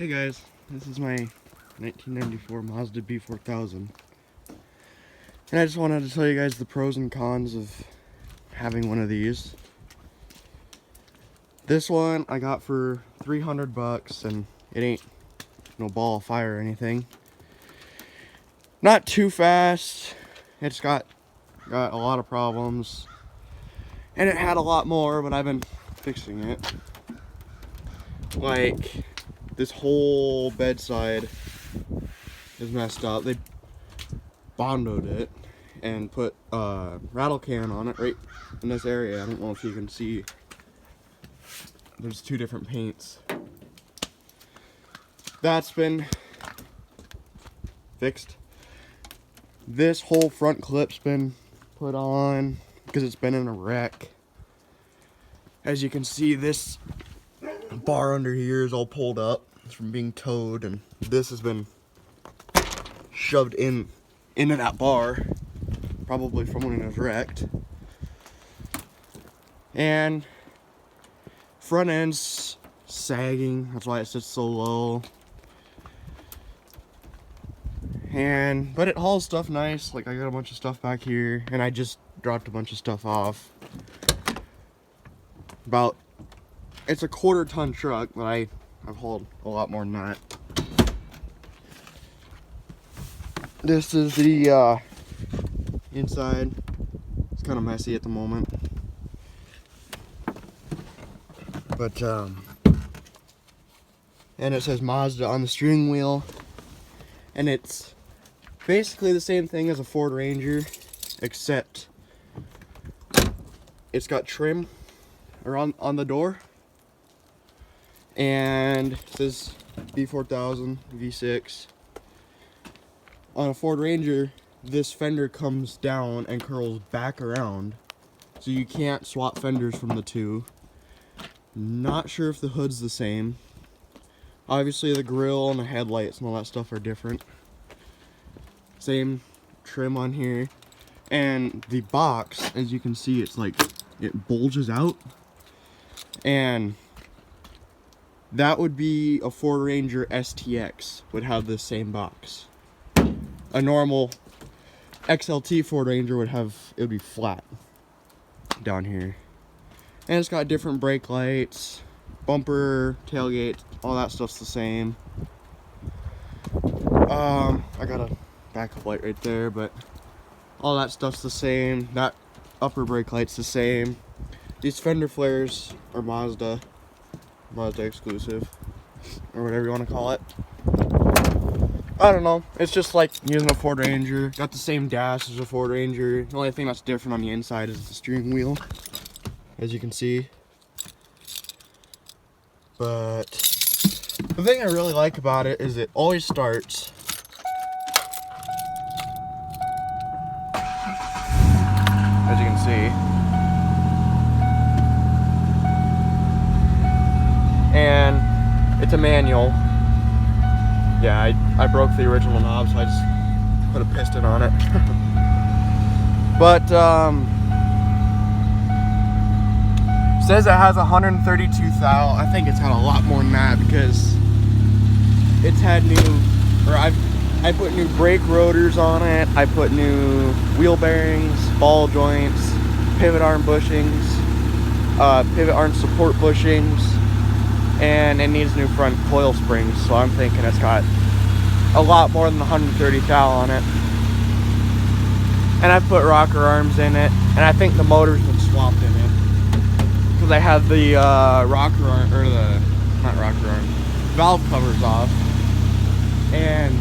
Hey guys, this is my 1994 Mazda B 4000, and I just wanted to tell you guys the pros and cons of having one of these. This one I got for 300 bucks, and it ain't no ball of fire or anything. Not too fast. It's got a lot of problems, and it had a lot more, but I've been fixing it. Like, this whole bedside is messed up. They bondoed it and put a rattle can on it right in this area. I don't know if you can see. There's two different paints. That's been fixed. This whole front clip's been put on because it's been in a wreck. As you can see, this bar under here is all pulled up. It's from being towed, and this has been shoved into that bar, probably from when it was wrecked. And front end's sagging, that's why it sits so low. But it hauls stuff nice. Like, I got a bunch of stuff back here, and I just dropped a bunch of stuff off. It's a 1/4 ton truck, but I've hauled a lot more than that. This is the inside. It's kind of messy at the moment, but and it says Mazda on the steering wheel, and it's basically the same thing as a Ford Ranger, except it's got trim around on the door, and it says B4000 V6. On a Ford Ranger, this fender comes down and curls back around, so you can't swap fenders from the two. Not sure if the hood's the same. Obviously the grille and the headlights and all that stuff are different. Same trim on here. And the box, as you can see, it's like, it bulges out. And that would be a Ford Ranger STX would have the same box. A normal XLT Ford Ranger would be flat down here. And it's got different brake lights, bumper, tailgate, all that stuff's the same. I got a backup light right there, but all that stuff's the same. That upper brake light's the same. These fender flares are Mazda exclusive, or whatever you want to call it. I don't know. It's just like using a Ford Ranger. Got the same dash as a Ford Ranger. The only thing that's different on the inside is the steering wheel, as you can see. But the thing I really like about it is it always starts. As you can see. And it's a manual. Yeah, I broke the original knob, so I just put a piston on it. But says it has 132,000. I think it's had a lot more than that, because it's had I put new brake rotors on it. I put new wheel bearings, ball joints, pivot arm bushings, pivot arm support bushings. And it needs new front coil springs, so I'm thinking it's got a lot more than 130 thou on it. And I put rocker arms in it, and I think the motor's been swapped in it, because I had the rocker arm, or not rocker arm, valve covers off, and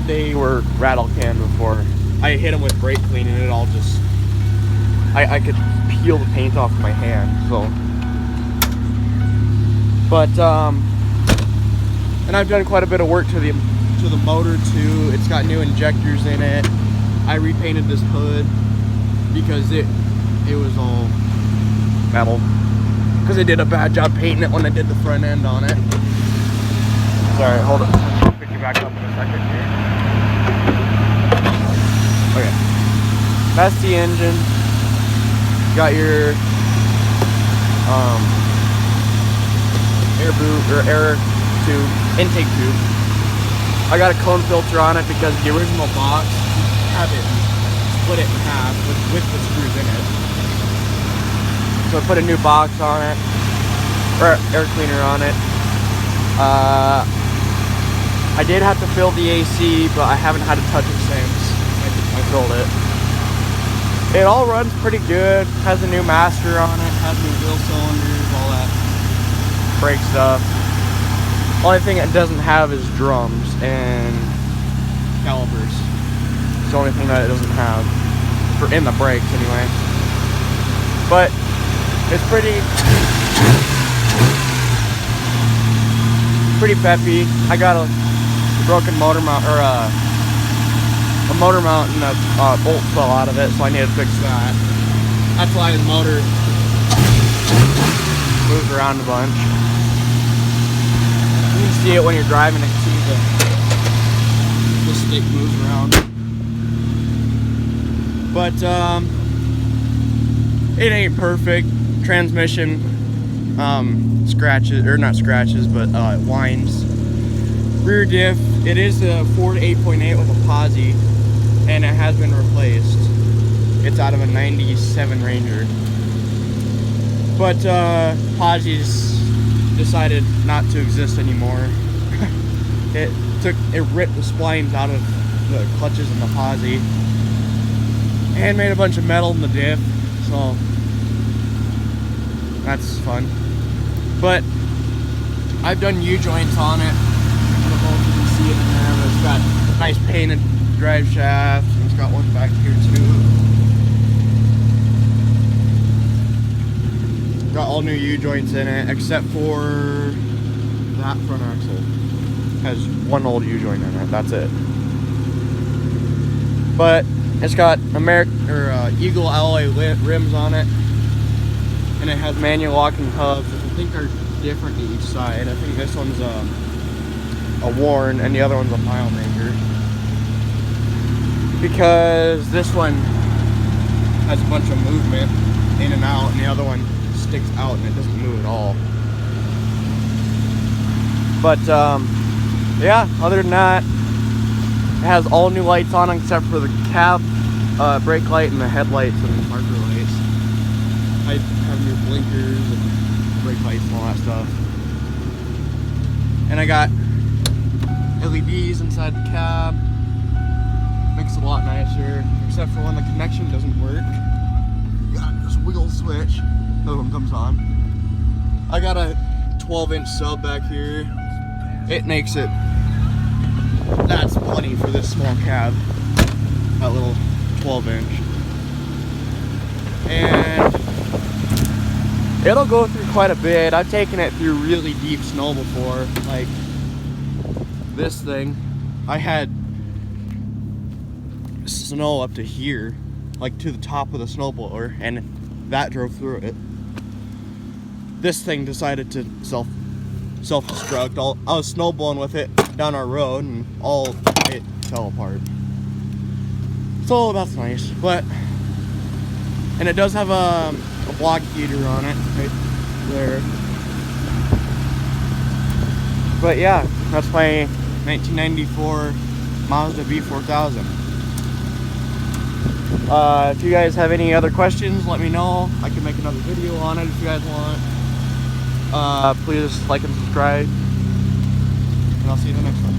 they were rattle canned before. I hit them with brake clean, and it all just, I could peel the paint off my hand, so. But and I've done quite a bit of work to the motor too. It's got new injectors in it. I repainted this hood because it was all metal, because they did a bad job painting it when I did the front end on it. Sorry, hold on. I'll pick you back up in a second here. Okay, that's the engine. Got your air boot or air intake tube. I got a cone filter on it because the original box had it split it in half with the screws in it. So I put a new box on it, or air cleaner on it. I did have to fill the AC, but I haven't had to touch it since I filled it. It all runs pretty good. Has a new master on it, has new wheel cylinders, all that brake stuff. Only thing it doesn't have is drums and calipers. It's the only thing that it doesn't have, for in the brakes anyway. But it's pretty peppy. I got a broken motor mount, or a motor mount, and a bolt fell out of it, so I need to fix that. That's why the motor moves around a bunch. You can see it when you're driving. I can see the stick moves around. But it ain't perfect. Transmission scratches, or not scratches, but it whines. Rear diff, it is a Ford 8.8 with a posi, and it has been replaced. It's out of a 97 Ranger. But posis decided not to exist anymore. It ripped the splines out of the clutches and the posi and made a bunch of metal in the diff, so that's fun. But I've done U-joints on it. I don't know if you can see it in there, but it's got nice painted drive shaft, and it's got one back here too. Got all new U-joints in it, except for that front axle. Has one old U-joint in it, that's it. But it's got Eagle alloy rims on it, and it has manual locking hubs, which I think are different to each side. I think this one's a Warn, and the other one's a Mile Maker. Because this one has a bunch of movement in and out, and the other one sticks out and it doesn't move at all. But yeah, other than that, it has all new lights on except for the cab, brake light, and the headlights and marker lights. I have new blinkers and brake lights and all that stuff. And I got LEDs inside the cab. Makes it a lot nicer, except for when the connection doesn't work. You got this wiggle switch. The other one comes on. I got a 12-inch sub back here. It makes it, that's plenty for this small cab. That little 12-inch. And it'll go through quite a bit. I've taken it through really deep snow before. Like this thing, I had snow up to here, like to the top of the snowblower, and that drove through it. This thing decided to self-destruct. I was snowblowing with it down our road, and it fell apart. So that's nice, and it does have a block heater on it right there. But yeah, that's my 1994 Mazda B 4000. If you guys have any other questions, let me know. I can make another video on it if you guys want. Please like and subscribe, and I'll see you in the next one.